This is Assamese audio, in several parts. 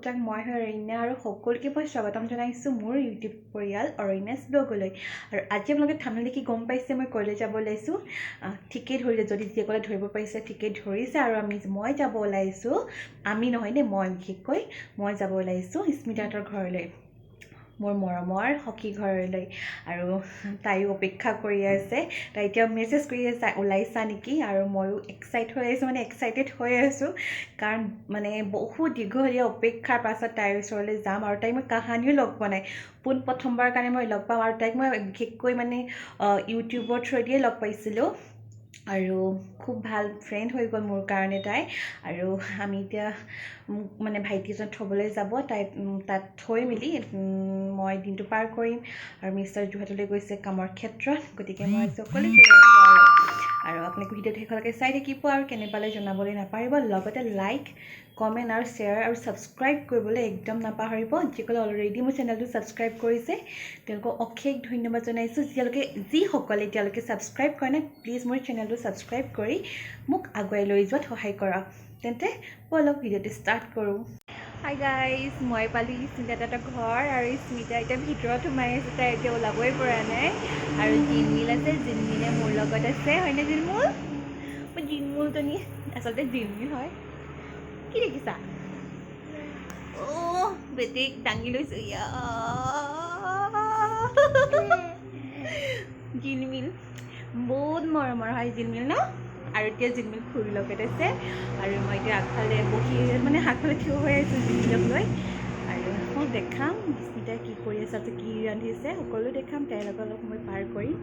পুত্ৰাক মই হয় অৰণ্যা আৰু সকলোকে মই স্বাগতম জনাইছোঁ মোৰ ইউটিউব পৰিয়াল অৰণ্যাছ ব্লগলৈ। আৰু আজি আপোনালোকে থাম্বনেল দেখি গম পাইছে মই ক'লৈ যাব ওলাইছোঁ। ঠিকেই ধৰিলে, যদি যিসকলে ধৰিব পাৰিছে ঠিকেই ধৰিছে। আৰু মই যাব ওলাইছোঁ, আমি নহয় দেই, মই বিশেষকৈ মই যাব ওলাইছোঁ স্মিতাহঁতৰ ঘৰলৈ, মোৰ মৰমৰ সখী ঘৰলৈ। আৰু তাইও অপেক্ষা কৰি আছে, তাই এতিয়া মেছেজ কৰি আছে ওলাইছা নেকি। আৰু ময়ো এক্সাইটেড হৈ আছোঁ, কাৰণ বহুত দীঘলীয়া অপেক্ষাৰ পাছত তাইৰ ওচৰলৈ যাম। আৰু তাইক মই কাহানিও লগ পোৱা নাই, প্ৰথমবাৰ কাৰণে মই লগ পাম। আৰু তাইক মই বিশেষকৈ ইউটিউবৰ থ্ৰুদিয়ে লগ পাইছিলোঁ, আৰু খুব ভাল ফ্ৰেণ্ড হৈ গ'ল মোৰ কাৰণে তাই। আৰু আমি এতিয়া ভাইটি এজন থ'বলৈ যাব, তাত থৈ মেলি মই দিনটো পাৰ কৰিম। আৰু মিষ্টাৰ যোৰহাটলৈ গৈছে কামৰ ক্ষেত্ৰত, গতিকে মই আজি অকলে আৰু আপোনালোকে ভিডিঅ'টো শেষলৈকে চাই থাকিব। আৰু কেনে পালে জনাবলৈ নাপাহৰিব, লগতে লাইক, কমেণ্ট আৰু শ্বেয়াৰ আৰু ছাবস্ক্ৰাইব কৰিবলৈ একদম নাপাহৰিব। যিসকলে অলৰেডি মোৰ চেনেলটো ছাবস্ক্ৰাইব কৰিছে তেওঁলোকক অশেষ ধন্যবাদ জনাইছোঁ। যিসকলে এতিয়ালৈকে ছাবস্ক্ৰাইব কৰা নাই, প্লিজ মোৰ চেনেলটো ছাবস্ক্ৰাইব কৰি মোক আগুৱাই লৈ যোৱাত সহায় কৰক। তেন্তে ব'লক ভিডিঅ'টো ষ্টাৰ্ট কৰোঁ। হাই গাইজ, মই পালোঁ স্মিতাহঁতৰ ঘৰ। আৰু স্মিতা এতিয়া ভিতৰত সোমাই আছে, তাই এতিয়া ওলাবই পৰা নাই। আৰু জিনমিল আছে, জিনমিলে মোৰ লগত আছে, হয়নে জিনমুল? জিনমুলজনী আচলতে জিনমিল হয়। কি দেখিছা? অ' বেটিক দাঙি লৈছোঁ। জিনমিল বহুত মৰমৰ হয় জিনমিল ন? আৰু এতিয়া জিনমিল খুৰীৰ লগত আছে। আৰু মই এতিয়া আগফালে আগফালে থিয় হৈ আছোঁ জিনমিলক লৈ। আৰু মই দেখাম স্মিতাই কি কৰি আছে, কি ৰান্ধিছে, সকলো দেখাম। তাইৰ লগত অলপ সময় পাৰ কৰিম।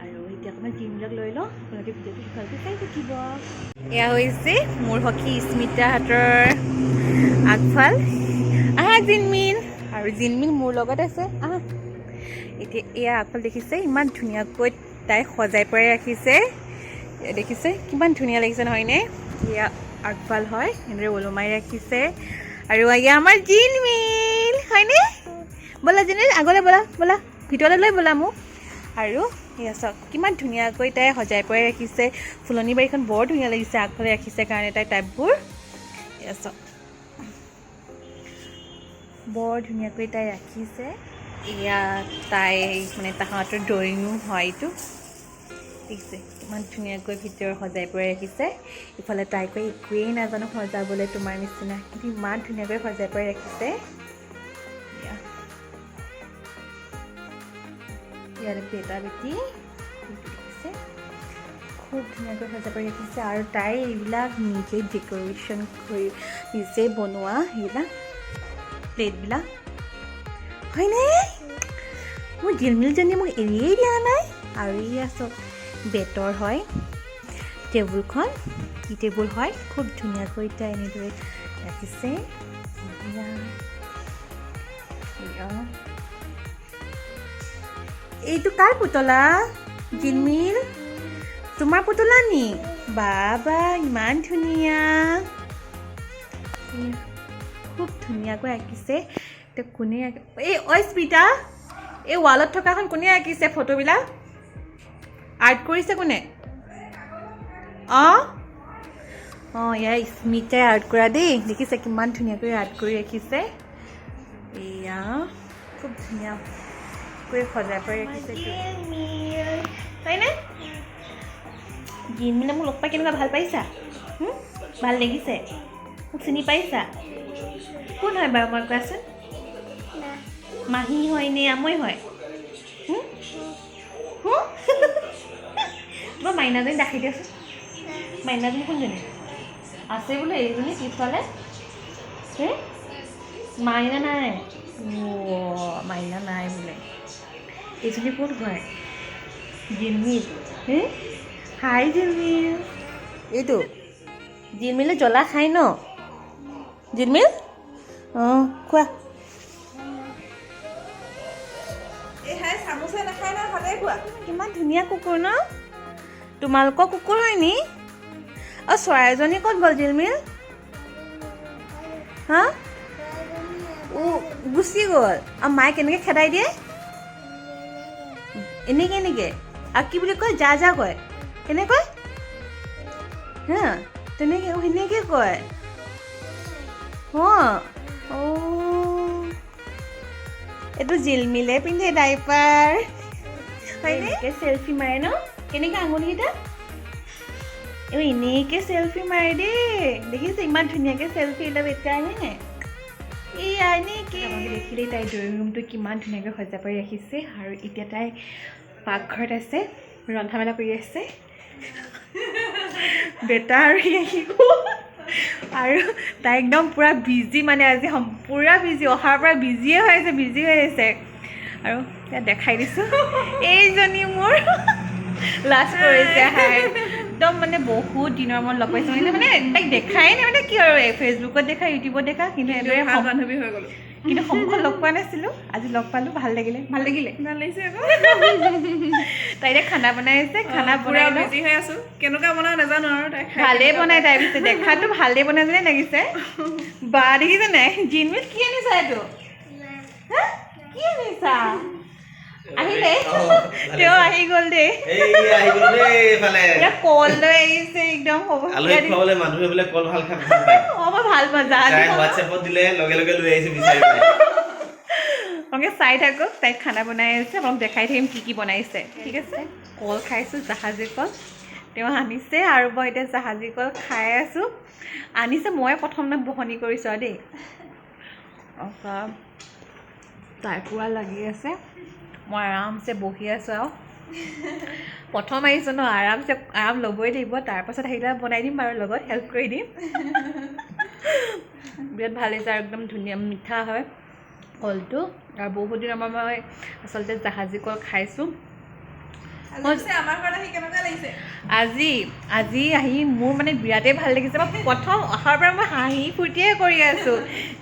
আৰু এতিয়া অকণমান জিনমিলক লৈ লওঁ, আপোনালোকে ভিডিঅ'টো ভালকৈ চাই থাকিব। এয়া হৈছে মোৰ সখী স্মিতাহঁতৰ আগফাল। আহা জিনমিল। আৰু জিনমিল মোৰ লগত আছে, আহা। এতিয়া এয়া আগফাল দেখিছে, ইমান ধুনীয়াকৈ তাই সজাই পৰাই ৰাখিছে। দেখিছে কিমান ধুনীয়া লাগিছে নহয়নে? এয়া আগফাল হয়, এনেদৰে ওলমাই ৰাখিছে। আৰু এয়া আমাৰ জিনমিল, হয়নে? ব'লা জিনমিল, আগলৈ ব'লা, ব'লা ভিতৰলৈ লৈ ব'লা মোক। আৰু এয়া চাওক কিমান ধুনীয়াকৈ তাই সজাই পৰাই ৰাখিছে। ফুলনি বাৰীখন বৰ ধুনীয়া লাগিছে, আগফালে ৰাখিছে কাৰণে তাই টাববোৰ। এয়া চাওক বৰ ধুনীয়াকৈ তাই ৰাখিছে। এয়া তাই তাহাঁতৰ ড্ৰয়িং ৰুম হয় এইটো, দেখিছে কিমান ধুনীয়াকৈ ভিতৰ সজাই পৰাই ৰাখিছে। ইফালে তাই কৈ একোৱেই নাজানো সজাবলৈ তোমাৰ নিচিনা, কিন্তু ইমান ধুনীয়াকৈ সজাই পৰাই ৰাখিছে। ইয়াৰ বেটা বেটি দেখিছে খুব ধুনীয়াকৈ সজাই পৰাই ৰাখিছে। আৰু তাই এইবিলাক নিজে ডেক'ৰেশ্যন কৰি নিজে বনোৱা সেইবিলাক প্লেটবিলাক, হয়নে? মোৰ জিলমিলজনীয়ে মোক এৰিয়েই দিয়া নাই। আৰু এয়া চব বেতৰ হয় টেবুলখন, কি টেবুল হয়, খুব ধুনীয়াকৈ তাই এনেদৰে ৰাখিছে। এইটো কাৰ পুতলা জিলমিল? তোমাৰ পুতলা নি? বাবা ইমান ধুনীয়া, খুব ধুনীয়াকৈ আঁকিছে। এতিয়া কোনে এই স্মিতা, এই ৱালত থকাখন কোনে আঁকিছে? ফটোবিলাক আৰ্ট কৰিছে কোনে? অঁ এয়া স্মিতাই আৰ্ট কৰা দেই, দেখিছে কিমান ধুনীয়াকৈ আৰ্ট কৰি ৰাখিছে। এয়া খুব ধুনীয়াকৈ সজাই পৰাই ৰাখিছে, হয়নে? জিনমিলে মোক লগ পাই কেনেকুৱা ভাল পাইছা? ভাল লাগিছে? মোক চিনি পাইছা? কোন হয় বাৰু মই কোৱাচোন? মাহী হয় নে আমৈ হয়? তোমাৰ মাইনাজনী দেখাই দিয়াচোন। মাইনাজনী কোনজনী আছে বোলে? এইজনী পিছফালে মাইনা নাই। মাইনা নাই বোলে। এইজনী ক'ত হয়? জিলমিল। হাই জিলমিল। এইটো জিলমিলে জ্বলা খায় ন? জিলমিল অঁ খোৱা। চামুচে নাখায় ন, ভালে খোৱা। কিমান ধুনীয়া কুকুৰ ন? তোমালোকৰ কুকুৰ হয় নি? অঁ চৰাইজনী ক'ত গ'ল জিলমিল? হা গুচি গ'ল। আৰু মায়ে কেনেকৈ খেদাই দিয়ে? এনেকৈ আৰু কি বুলি কয়? যা যা কয়, কেনেকৈ? হা তেনেকৈ সেনেকৈ কয়। অঁ এইটো জিলমিলে পিন্ধে ডাইপাৰ হয়নে চেলফি মাৰে ন কেনেকৈ আঙুলিকেইটা এনেকৈ চেলফি মাৰে দেই দেখিছে ইমান ধুনীয়াকৈ চেলফি এটা বেটাইনে দেখিলেই তাই ড্ৰয়িং ৰুমটো কিমান ধুনীয়াকৈ সজাই পৰি ৰাখিছে আৰু এতিয়া তাই পাকঘৰত আছে ৰন্ধা মেলা কৰি আছে বেটা আৰু আহিব আৰু তাই একদম পূৰা বিজি মানে আজি পূৰা বিজি অহাৰ পৰা বিজিয়ে হৈ আছে আৰু এতিয়া দেখাই দিছোঁ এইজনী মোৰ লাজ কৰিছে হাই একদম মানে বহুত দিনৰ মূৰত লগ পাইছোঁ মানে তাইক দেখাই নাই মানে কি আৰু ফেচবুকত দেখা ইউটিউবত দেখা কিন্তু এনেদৰে বান্ধৱী হৈ গ'লোঁ কিন্তু সন্মুখত লগ পোৱা নাছিলোঁ আজি লগ পালোঁ ভাল লাগিলে ভাল লাগিছে আকৌ তাই এতিয়া খানা বনাই আছে খানা বনাই বিজি হৈ আছোঁ কেনেকুৱা বনাই নাজানো আৰু তাই ভালেই বনাই তাই পিছে দেখাটো ভালেই বনাই যেনে লাগিছে বা দেখিছে নাই জিনমিল কি আনিছা এইটো কি আনিছা আহিলে তেওঁ আহি গ'ল দেই কল লৈ আহিছে একদম মানুহে বোলে কল ভাল খাই মই ভাল মজা হোৱাটছএপত দিলে লগে লগে লৈ আহিছে বিচাৰি আপোনালোকে চাই থাকক তাইক খানা বনাই আছে আপোনাক দেখাই থাকিম কি বনাইছে ঠিক আছে কল খাইছোঁ জাহাজী কল তেওঁ আনিছে আৰু মই এতিয়া জাহাজী কল খাই আছোঁ আনিছে মই প্ৰথম বহনি কৰিছোঁ আৰু দেই তাই পূৰা লাগি আছে মই আৰামছে বহি আছোঁ আৰু প্ৰথম আহিছোঁ ন আৰাম ল'বই লাগিব তাৰপাছত আহিলে বনাই দিম বাৰু লগত হেল্প কৰি দিম বিৰাট ভাল হৈছে আৰু একদম ধুনীয়া মিঠা হয় কলটো আৰু বহুত দিনৰ পৰা মই আচলতে জাহাজী কল খাইছোঁ আজি আহি মোৰ মানে বিৰাটেই ভাল লাগিছে মই প্ৰথম অহাৰ পৰা মই হাঁহি ফূৰ্তিয়ে কৰি আছোঁ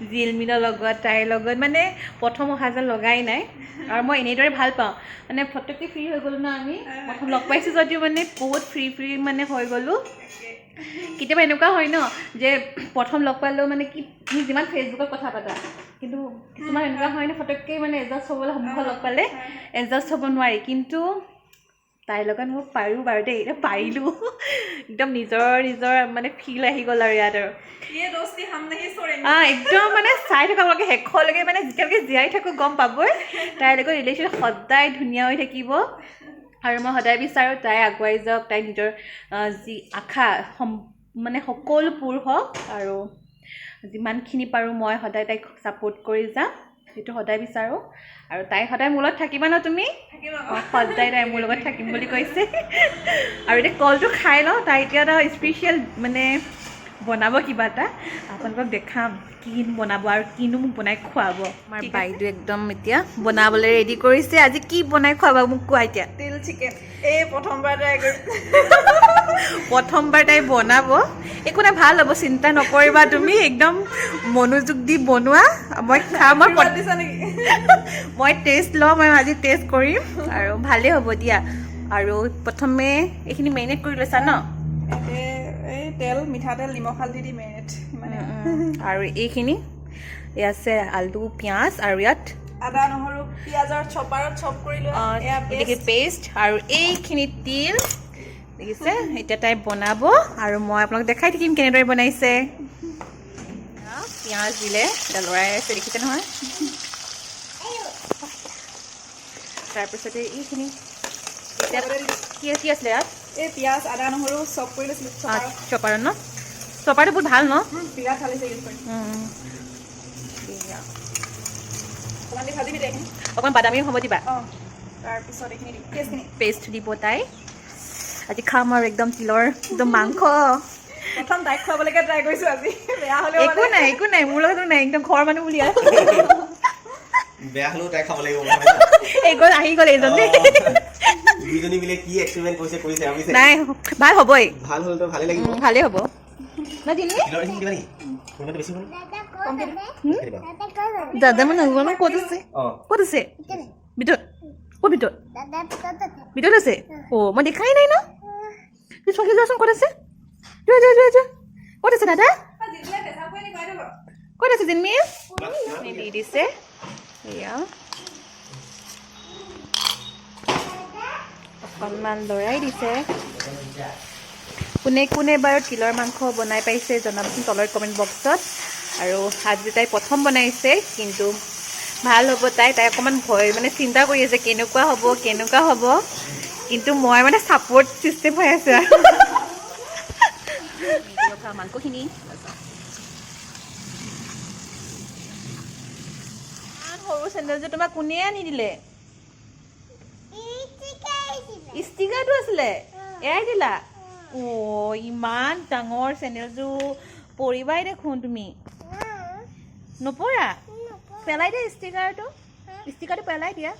জিলমিলৰ লগত তাইৰ লগত মানে প্ৰথম অহা যেন লগাই নাই আৰু মই এনেদৰে ভাল পাওঁ মানে ফটককৈ ফ্ৰী হৈ গ'লোঁ ন আমি প্ৰথম লগ পাইছোঁ যদিও মানে বহুত ফ্ৰী মানে হৈ গ'লোঁ কেতিয়াবা এনেকুৱা হয় ন যে প্ৰথম লগ পালেও মানে কি তুমি যিমান ফেচবুকত কথা পাতা কিন্তু কিছুমান এনেকুৱা হয় ন ফটককৈ মানে এডজাষ্ট হ'বলৈ সন্মুখত লগ পালে এডজাষ্ট হ'ব নোৱাৰি কিন্তু তাইৰ লগত মই পাৰোঁ বাৰু দেই এতিয়া পাৰিলোঁ একদম নিজৰ মানে ফিল আহি গ'ল আৰু ইয়াত আৰু একদম মানে চাই থকা আপোনালোকে শেষলৈকে মানে যেতিয়ালৈকে জীয়াই থাকোঁ গম পাবই তাইৰ লগত ৰিলেশ্যন সদায় ধুনীয়া হৈ থাকিব আৰু মই সদায় বিচাৰোঁ তাই আগুৱাই যাওক তাই নিজৰ যি আশা মানে সকলো পূৰ হওক আৰু যিমানখিনি পাৰোঁ মই সদায় তাইক ছাপোৰ্ট কৰি যাম সেইটো সদায় বিচাৰোঁ আৰু তাই সদায় মোৰ লগত থাকিবা ন তুমি সদায় তাই মোৰ লগত থাকিম বুলি কৈছে আৰু এতিয়া কলটো খাই লওঁ তাই এতিয়া এটা স্পেচিয়েল মানে বনাব কিবা এটা আপোনালোকক দেখাম কি বনাব আৰু কিনো মোক বনাই খুৱাব আমাৰ বাইদেউ একদম এতিয়া বনাবলৈ ৰেডি কৰিছে আজি কি বনাই খুৱাব মোক কোৱা এতিয়া তিল চিকেন এই প্ৰথমবাৰ তাই বনাব একো নাই ভাল হ'ব চিন্তা নকৰিবা তুমি একদম মনোযোগ দি বনোৱা মই খাম মই টেষ্ট ল'ম মই আজি টেষ্ট কৰিম আৰু ভালেই হ'ব দিয়া আৰু প্ৰথমে এইখিনি মেৰিনেট কৰি লৈছা ন এই তেল মিঠাতেল নিমখ হালধি দি মেৰিনেট মানে আৰু এইখিনি এই আছে আলু পিঁয়াজ আৰু ইয়াত আদা নহৰু পিঁয়াজৰ চপাৰত চপ কৰি লোৱা এয়া পেষ্ট আৰু এইখিনি তিল দেখিছে এতিয়া তাই বনাব আৰু মই আপোনালোক দেখাই থাকিম কেনেদৰে বনাইছে পিঁয়াজ দিলে এতিয়া লৰাই আছে দেখিছে নহয় তাৰপিছতে এইখিনি কি আছিলে ইয়াত এই পিঁয়াজ আদা নহৰু চপ কৰি লৈছিলোঁ চপাৰত ন চপাৰটো বহুত ভাল ন বিৰাট ভাল হৈছে ইউজ কৰি অকণমান বাদামী হ'ব দিবা তাৰপিছত এইখিনি পেষ্ট দিব তাই আজি খাম আৰু একদম তিলৰ একদম মাংস প্ৰথম তাইক খুৱাবলৈকে ট্ৰাই কৰিছোঁ আজি বেয়া হ'লেও একো নাই মোৰ লগতো নাই একদম ঘৰৰ মানুহ বুলি আৰু বেয়া হ'লেও তাই খাব লাগিব এই গ'ল আহি গ'ল এইজন দুইজনী মিলে কি এক্সপেৰিমেণ্ট কৰিছে আমি নাই ভাল হ'বই ভাল হ'লেতো ভালেই লাগিব ভালেই হ'ব না দিলি দাদা মানে নাজানো ক'ত আছে ভিতৰত ভিতৰত আছে মই দেখাই নাই ন যোৱাচোন ক'ত আছে যোৱা ক'ত আছে দাদা ক'ত আছে জিনমিল দি দিছে এয়া অকণমান লৰাই দিছে কোনে বাৰু তিলৰ মাংস বনাই পাইছে জনাবচোন তলৰ কমেণ্ট বক্সত আৰু আজি তাই প্ৰথম বনাইছে কিন্তু ভাল হ'ব তাই অকণমান ভয় মানে চিন্তা কৰি আছে কেনেকুৱা হ'ব কিন্তু মই মানে ছাপৰ্ট ছিষ্টেম হৈ আছে আৰু মাংসখিনি সৰু চেণ্ডেলযোৰ তোমাক কোনে আনি দিলে ষ্টিকাৰটো আছিলে এৰাই দিলা ইমান ডাঙৰ চেণ্ডেলযোৰ পৰিবাই দেখোন তুমি নপৰা পেলাই দিয়া ষ্টিকাৰটো পেলাই দিয়া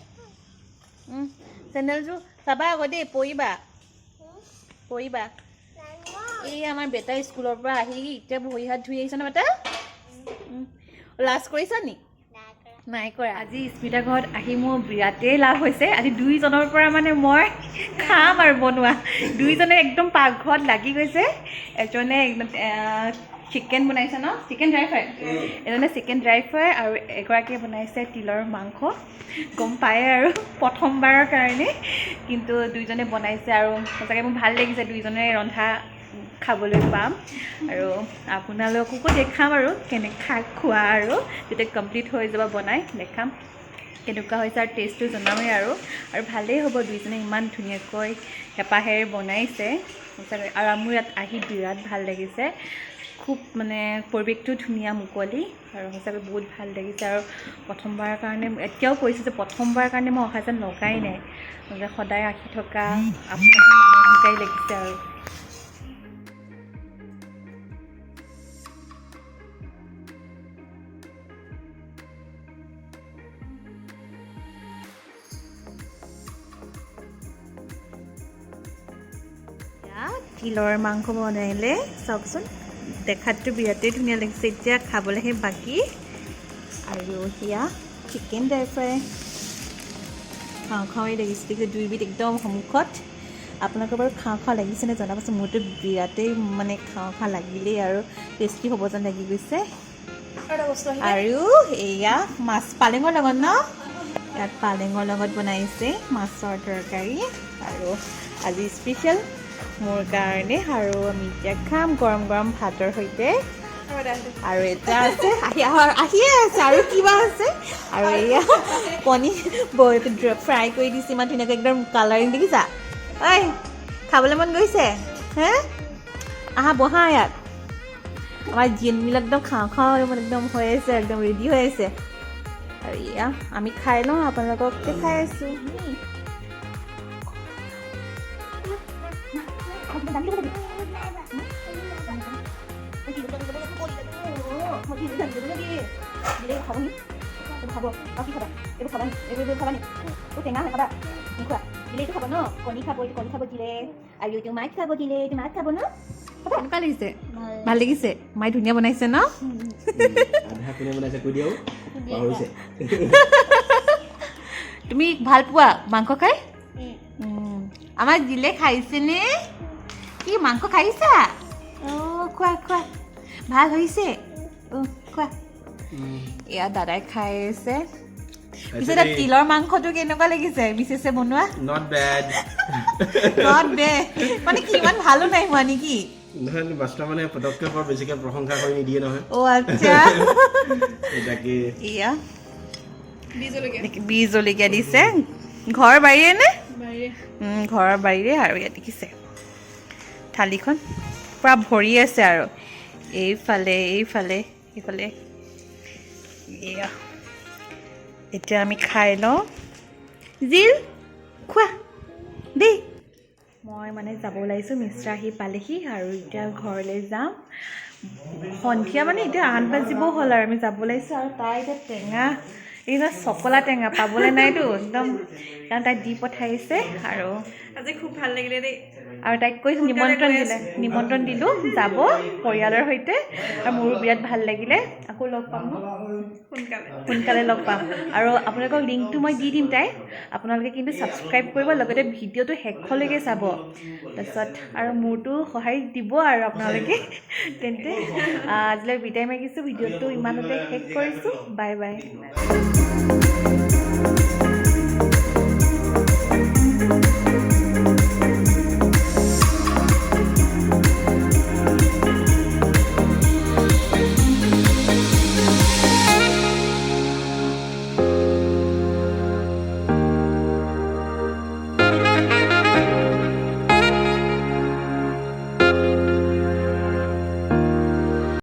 চেণ্ডেলযোৰ চাবা আকৌ দেই পৰিবা এই আমাৰ বেটা স্কুলৰ পৰা আহি এতিয়া ভৰি হাত ধুই আহিছে ন বেটা লাজ কৰিছা নি নাই কৰা আজি স্মিতা ঘৰত আহি মোৰ বিৰাটেই লাভ হৈছে আজি দুইজনৰ পৰা মানে মই খাম আৰু বনোৱা দুইজনে একদম পাকঘৰত লাগি গৈছে এজনে একদম চিকেন বনাইছে ন চিকেন ড্ৰাই ফ্ৰাই এজনে চিকেন ড্ৰাই ফ্ৰাই আৰু এগৰাকীয়ে বনাইছে তিলৰ মাংস গম পায় আৰু প্ৰথমবাৰৰ কাৰণে কিন্তু দুইজনে বনাইছে আৰু সঁচাকৈ মোৰ ভাল লাগিছে দুইজনে ৰন্ধা খাবলৈ পাম আৰু আপোনালোককো দেখাম আৰু কেনেকৈ খোৱা আৰু যেতিয়া কমপ্লিট হৈ যাব বনাই দেখাম কেনেকুৱা হৈছে আৰু টেষ্টটো জনামেই আৰু ভালেই হ'ব দুইজনে ইমান ধুনীয়াকৈ হেঁপাহেৰে বনাইছে সঁচাকৈ আৰু মোৰ ইয়াত আহি বিৰাট ভাল লাগিছে খুব মানে পৰিৱেশটো ধুনীয়া মুকলি আৰু সঁচাকৈ বহুত ভাল লাগিছে আৰু প্ৰথমবাৰৰ কাৰণে এতিয়াও কৈছোঁ যে প্ৰথমবাৰৰ কাৰণে মই অহা যেন লগাই নাই সদায় আহি থকা আপোনাৰ মানুহ থকাই লাগিছে আৰু তিলৰ মাংস বনাইলে চাওকচোন দেখাতটো বিৰাটেই ধুনীয়া লাগিছে এতিয়া খাবলৈহে বাকী আৰু সেয়া চিকেন ড্ৰাই ফ্ৰাই খাওঁ লাগিছে দেখিছে দুইবিধ একদম সন্মুখত আপোনালোকৰ বাৰু খাওঁ লাগিছেনে জনাবচোন মোৰতো বিৰাটেই মানে খাওঁ লাগিলেই আৰু টেষ্টি হ'ব যেন লাগি গৈছে আৰু এয়া মাছ পালেঙৰ লগত ন ইয়াত পালেঙৰ লগত বনাইছে মাছৰ তৰকাৰী আৰু আজি স্পেচিয়েল মোৰ কাৰণে আৰু আমি এতিয়া খাম গৰম গৰম ভাতৰ সৈতে আৰু এটা আছে আহিয়ে আছে আৰু কিবা আছে আৰু এয়া কণী ফ্ৰাই কৰি দিছে ইমান ধুনীয়াকৈ একদম কালাৰিং দেখিছা ঐ খাবলৈ মন গৈছে হে আহা বহা ইয়াত আমাৰ জিনবিলাক একদম খাওঁ একদম হৈ আছে একদম ৰেডি হৈ আছে আৰু এয়া আমি খাই লওঁ আপোনালোকক দেখাই আছোঁ ভাল লাগিছে মায়ে ধুনীয়া বনাইছে ন তুমি ভাল পোৱা মাংস খাই আমাৰ দিলে খাইছেনে কি মাংস খাইছা খোৱা ভাল হৈছে খোৱা এয়া দাদাই খাই আছে পিছে তিলৰ মাংসটো কেনেকুৱা লাগিছে মিছেছে বনোৱা নট বেড মানে কি ইমান ভালো নাই হোৱা নেকি নহয় মাষ্টৰ মানে পটককৈ বৰ বেছিকৈ প্ৰশংসা কৰি নিদিয়ে নহয় আচ্ছা এটাকে এয়া বীজ জলকীয়া দিছে ঘৰ বাৰীৰে নে ঘৰৰ বাৰীৰে আৰু ইয়াত দেখিছে থালিখন পূৰা ভৰি আছে আৰু এইফালে এয়া এতিয়া আমি খাই লওঁ জিল খোৱা দেই মই মানে যাব ওলাইছোঁ মিশ্ৰ আহি পালেহি আৰু এতিয়া ঘৰলৈ যাম সন্ধিয়া মানে এতিয়া 8 বাজিব হ'ল আৰু আমি যাব ওলাইছোঁ আৰু তাই এতিয়া টেঙা এইবিলাক চকলা টেঙা পাবলৈ নাইতো একদম কাৰণ তাই দি পঠাইছে আৰু আজি খুব ভাল লাগিলে দেই আৰু তাইক কৈছোঁ নিমন্ত্ৰণ দিলোঁ যাব পৰিয়ালৰ সৈতে আৰু মোৰো বিৰাট ভাল লাগিলে আকৌ লগ পাম ন সোনকালে লগ পাম আৰু আপোনালোকক লিংকটো মই দি দিম তাই আপোনালোকে কিন্তু ছাবস্ক্ৰাইব কৰিব লগতে ভিডিঅ'টো শেষলৈকে চাব তাৰপিছত আৰু মোৰতো সহায় দিব আৰু আপোনালোকে তেন্তে আজিলৈ বিদায় মাগিছোঁ ভিডিঅ'টো ইমানতে শেষ কৰিছোঁ বাই